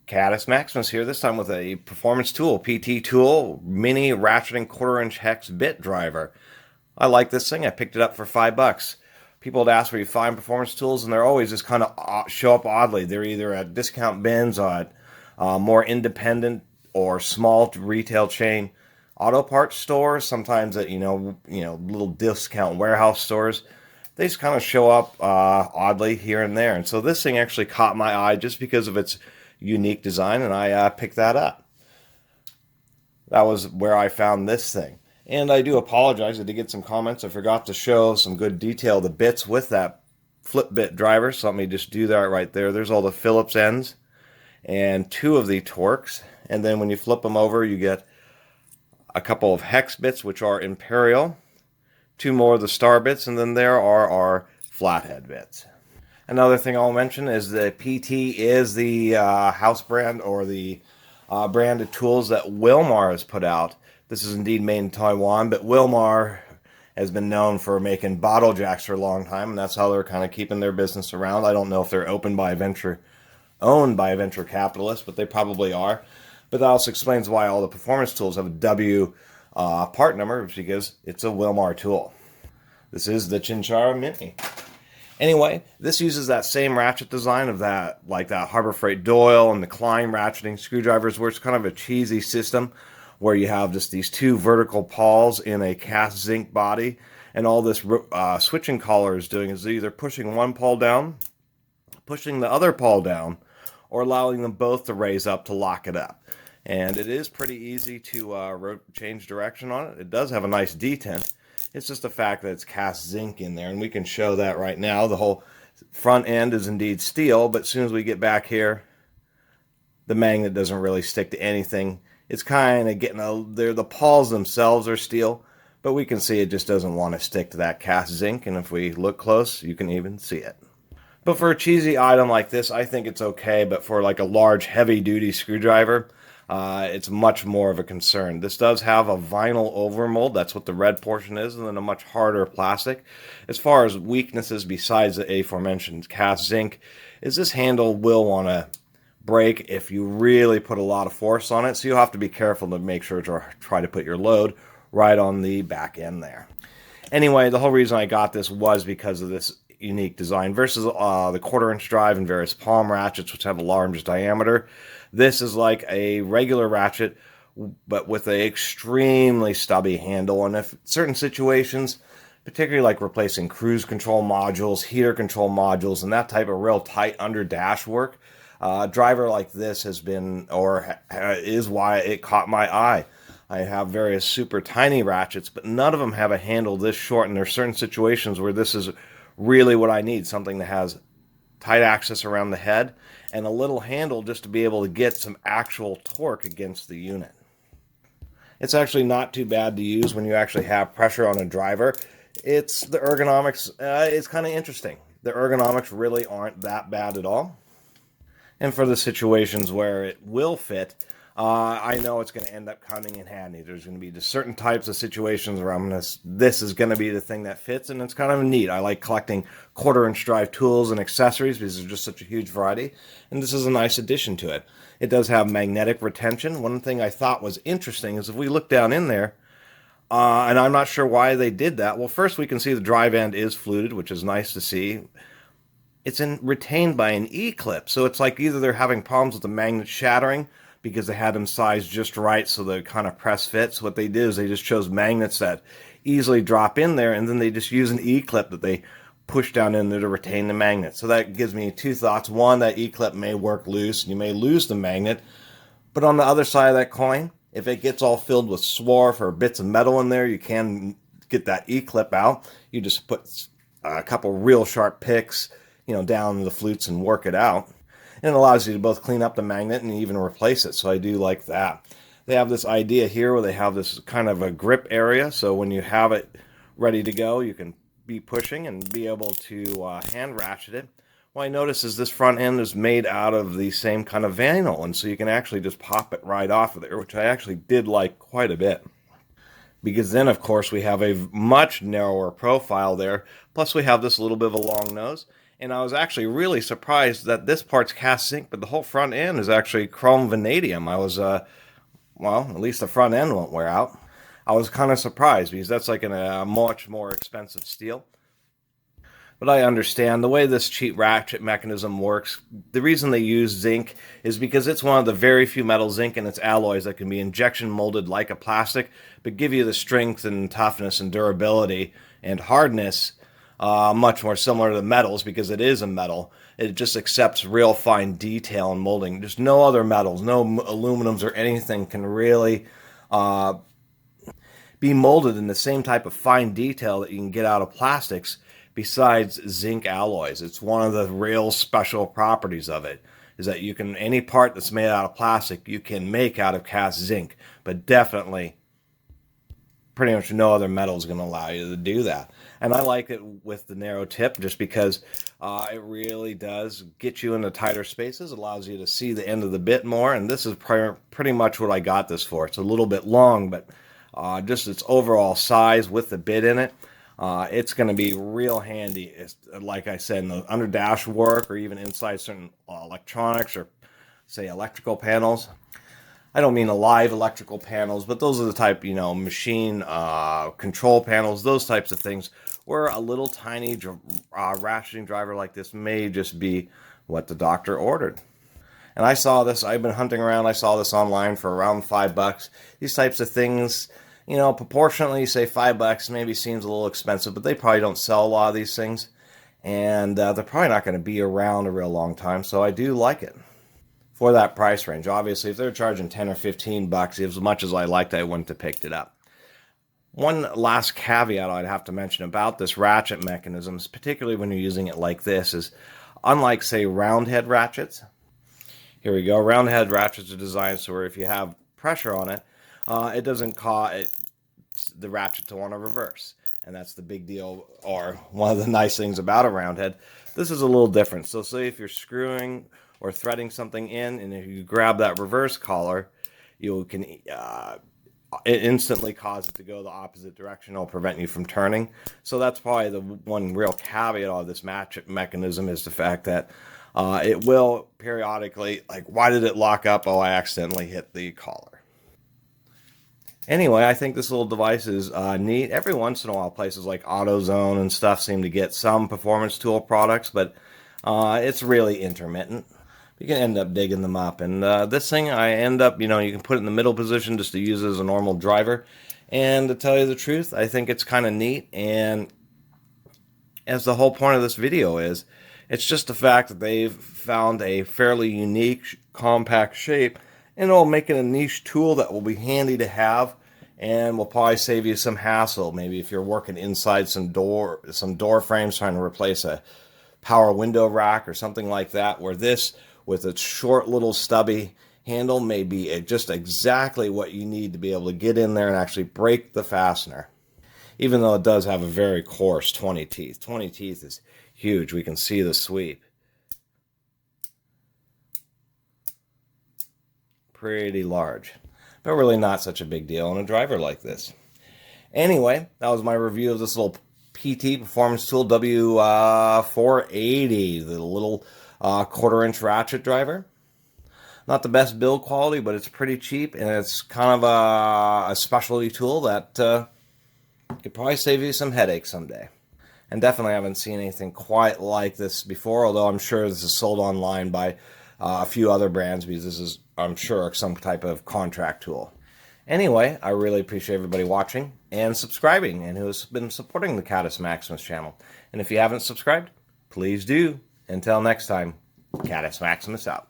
Caddis Maximus here, this time with a performance tool, PT tool, mini ratcheting quarter-inch hex bit driver. I like this thing. I picked it up for $5. People would ask where you find performance tools, and they're always just kind of show up oddly. They're either at discount bins, at more independent or small retail chain auto parts stores, sometimes at little discount warehouse stores. They just kind of show up oddly here and there. And so this thing actually caught my eye just because of its unique design, and I picked that up. That was where I found this thing. And I do apologize. I did get some comments. I forgot to show some good detail, the bits with that flip bit driver. So let me just do that right there. There's all the Phillips ends and two of the Torx. And then when you flip them over, you get a couple of hex bits, which are Imperial, two more of the star bits, and then there are our flathead bits. Another thing I'll mention is that PT is the house brand or the brand of tools that Wilmar has put out. This is indeed made in Taiwan, but Wilmar has been known for making bottle jacks for a long time, and that's how they're kind of keeping their business around. I don't know if they're owned by a venture capitalist, but they probably are. But that also explains why all the performance tools have a W part number, because it's a Wilmar tool. This is the Chinchara Mini. Anyway, this uses that same ratchet design of that, like that Harbor Freight Doyle and the Klein ratcheting screwdrivers, where it's kind of a cheesy system where you have just these two vertical pawls in a cast zinc body, and all this switching collar is doing is either pushing one pawl down, pushing the other pawl down, or allowing them both to raise up to lock it up. And it is pretty easy to change direction on it. It does have a nice detent. It's just the fact that it's cast zinc in there, and we can show that right now. The whole front end is indeed steel, but as soon as we get back here, the magnet doesn't really stick to anything. It's kind of getting the pawls themselves are steel, but we can see it just doesn't want to stick to that cast zinc, and if we look close, you can even see it. But for a cheesy item like this, I think it's okay, but for like a large, heavy-duty screwdriver, it's much more of a concern. This does have a vinyl overmold, that's what the red portion is, and then a much harder plastic. As far as weaknesses besides the aforementioned cast zinc, is this handle will want to break if you really put a lot of force on it, so you'll have to be careful to make sure to try to put your load right on the back end there. Anyway, the whole reason I got this was because of this unique design versus the quarter-inch drive and various palm ratchets, which have a large diameter. This is like a regular ratchet, but with an extremely stubby handle. And if certain situations, particularly like replacing cruise control modules, heater control modules, and that type of real tight under dash work, a driver like this has been, or is why it caught my eye. I have various super tiny ratchets, but none of them have a handle this short, and there are certain situations where this is really what I need, something that has tight access around the head and a little handle just to be able to get some actual torque against the unit. It's actually not too bad to use when you actually have pressure on a driver. It's the ergonomics, it's kind of interesting. The ergonomics really aren't that bad at all. And for the situations where it will fit, I know it's going to end up coming in handy. There's going to be just certain types of situations where this is going to be the thing that fits, and it's kind of neat. I like collecting quarter-inch drive tools and accessories because there's just such a huge variety, and this is a nice addition to it. It does have magnetic retention. One thing I thought was interesting is if we look down in there, and I'm not sure why they did that. Well, first we can see the drive end is fluted, which is nice to see. It's retained by an E-clip, so it's like either they're having problems with the magnet shattering because they had them sized just right so they kind of press fits. What they did is they just chose magnets that easily drop in there, and then they just use an E-clip that they push down in there to retain the magnet. So that gives me two thoughts. One, that E-clip may work loose, and you may lose the magnet. But on the other side of that coin, if it gets all filled with swarf or bits of metal in there, you can get that E-clip out. You just put a couple real sharp picks, down the flutes and work it out. And it allows you to both clean up the magnet and even replace it. So I do like that. They have this idea here where they have this kind of a grip area. So when you have it ready to go, you can be pushing and be able to hand ratchet it. What I notice is this front end is made out of the same kind of vinyl. And so you can actually just pop it right off of there, which I actually did like quite a bit. Because then, of course, we have a much narrower profile there. Plus, we have this little bit of a long nose. And I was actually really surprised that this part's cast zinc, but the whole front end is actually chrome vanadium. I was, well, at least the front end won't wear out. I was kind of surprised because that's like a much more expensive steel. But I understand the way this cheap ratchet mechanism works. The reason they use zinc is because it's one of the very few metal zinc in its alloys that can be injection molded like a plastic, but give you the strength and toughness and durability and hardness much more similar to the metals because it is a metal. It just accepts real fine detail and molding. There's no other metals, no aluminums or anything can really be molded in the same type of fine detail that you can get out of plastics besides zinc alloys. It's one of the real special properties of it, is that you can, any part that's made out of plastic, you can make out of cast zinc, but definitely pretty much no other metal is going to allow you to do that. And I like it with the narrow tip just because it really does get you into tighter spaces, allows you to see the end of the bit more, and this is pretty much what I got this for. It's a little bit long, but just its overall size with the bit in it, it's going to be real handy. It's, like I said, in the under dash work or even inside certain electronics or say electrical panels. I don't mean live electrical panels, but those are the type, machine control panels, those types of things, where a little tiny ratcheting driver like this may just be what the doctor ordered. And I saw this, I've been hunting around, I saw this online for around $5. These types of things, proportionately, say $5 maybe seems a little expensive, but they probably don't sell a lot of these things. And they're probably not going to be around a real long time, so I do like it for that price range. Obviously, if they're charging 10 or 15 bucks, as much as I liked it, I wouldn't have picked it up. One last caveat I'd have to mention about this ratchet mechanism, particularly when you're using it like this, is unlike, say, round head ratchets. Here we go. Round head ratchets are designed so where if you have pressure on it, it doesn't cause the ratchet to want to reverse. And that's the big deal, or one of the nice things about a round head. This is a little different. So say if you're screwing or threading something in, and if you grab that reverse collar, you can it instantly cause it to go the opposite direction. It'll prevent you from turning. So that's probably the one real caveat of this ratchet mechanism, is the fact that it will periodically, like, why did it lock up? Oh, I accidentally hit the collar. Anyway, I think this little device is neat. Every once in a while, places like AutoZone and stuff seem to get some performance tool products, but it's really intermittent. You can end up digging them up. And this thing, I end up, you can put it in the middle position just to use it as a normal driver. And to tell you the truth, I think it's kind of neat. And as the whole point of this video is, it's just the fact that they've found a fairly unique, compact shape, and it'll make it a niche tool that will be handy to have and will probably save you some hassle. Maybe if you're working inside some door frames trying to replace a power window rack or something like that, where this, with its short little stubby handle, may be just exactly what you need to be able to get in there and actually break the fastener. Even though it does have a very coarse 20 teeth. 20 teeth is huge. We can see the sweep. Pretty large, but really not such a big deal on a driver like this. Anyway, that was my review of this little PT Performance Tool W480, the little quarter-inch ratchet driver. Not the best build quality, but it's pretty cheap, and it's kind of a specialty tool that could probably save you some headaches someday. And definitely haven't seen anything quite like this before, although I'm sure this is sold online by a few other brands, because this is, I'm sure, some type of contract tool. Anyway, I really appreciate everybody watching and subscribing, and who has been supporting the Catus Maximus channel. And if you haven't subscribed, please do. Until next time, Catus Maximus out.